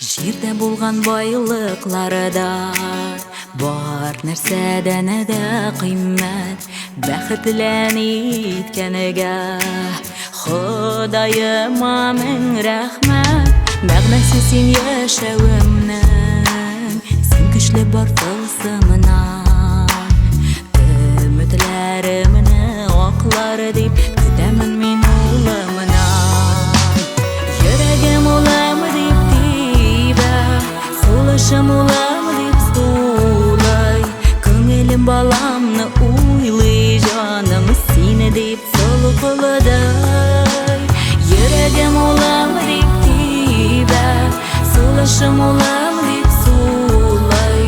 Жерде болған байлықларда бар нәрседен де қиммет, бәхетлән иткәнегә Құдайыма мең рәхмәт. Мәгънәсе син яшәвемнең, син көчле бар тылсымыннан. Өметләремне аклар дип көтәмен мин улымнан. Йөрәгем улым дип тибә, сулышым улым дип сулай. Күңелем баламны уйлый, җаным сине дип солкылдай. Йөрәгем улым дип тибә, сулышым улым дип сулай.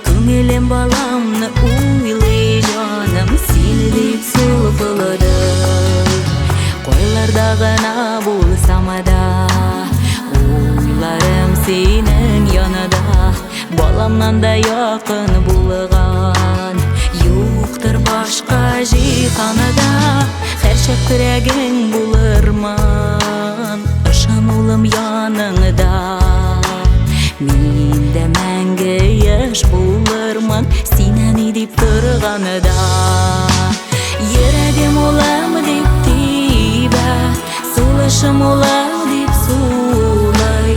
Күңелем баламны уйлый, җаным сине дип солкылдай. Койларда гына булсам да, уйларым синең янында. Баламнан да якын булган юктыр башка җиһанында. Һәр чак терәгең булырман, ышан улым яныңда. Мин дә мәңге яшь булырман, сине ни дип торганда. Йөрәгем улым дип тибә, сулышым улым дип сулай.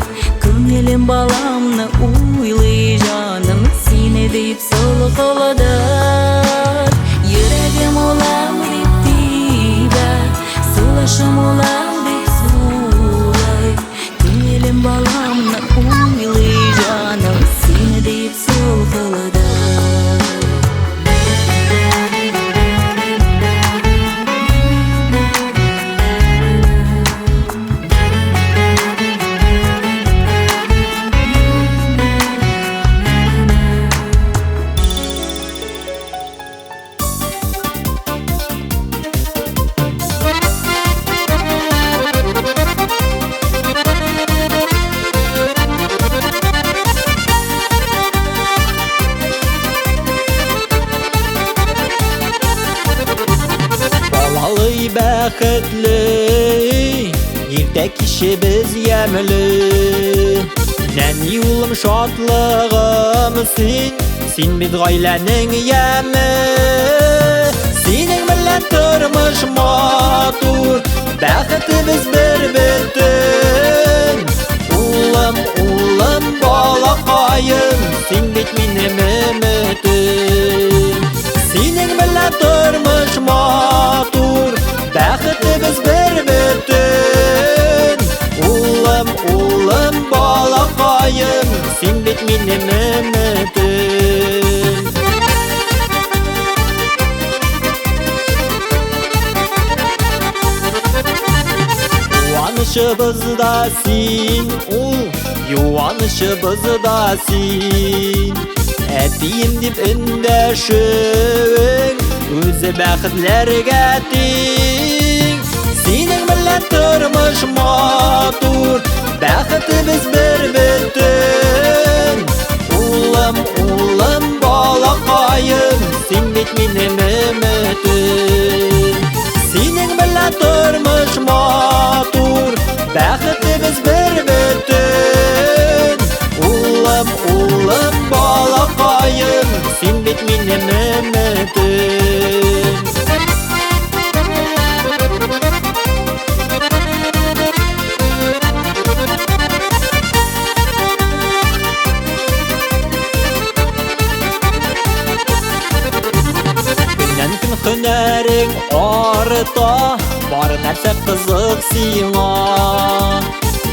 Күңелем баламны уйлый, җаным сине дип солкылдай. Йөрәгем улым дип тибә, сулышым улым дип сулай. Күңелем баламны уйлый, җаным сине дип солкылдай. Бәхетле, иртә киче без ямьле. Нәни улым шатлыгым син бит гаиләнең яме. Синең белән тормыш матур, бәхетебез бер бөтен. Улым, балакаем, син бит минем өметем. Синең белән тормыш матур, бәхетебез бер бөтен. Улым, балакаем, син бит минем өметем. Юанышыбызда син, юанышыбызда син. Әтием дип өндәшең, үзе бәхетләргә тиң. Синең белән тормыш матур, бәхетебез бер бөтен. Улым, балакаем, син бит минем өметем. Синең белән тормыш матур, бәхетебез бер бөтен. Улым, балакаем, син бит минем өметем. Көннән көн һөнәрең арыта, бар нәрсә кызык сиңа.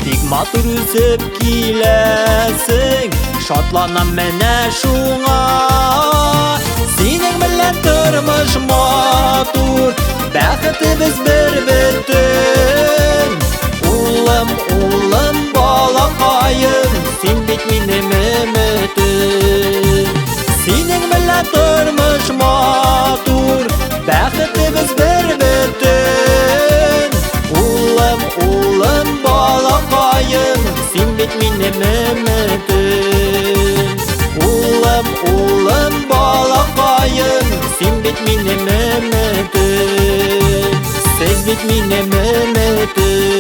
Бик матур үсеп киләсең, шатланам менә шуңа. Синең белән тормыш матур, бәхетебез бер бөтен. Улым, балакаем, син бит минем өметем. Синең белән тормыш матур, бәхетебез бер бөтен. Улым, балакаем, син бит минем өметем. Улым, балакаем, син бит минем өметем. Сез бит минем өметем.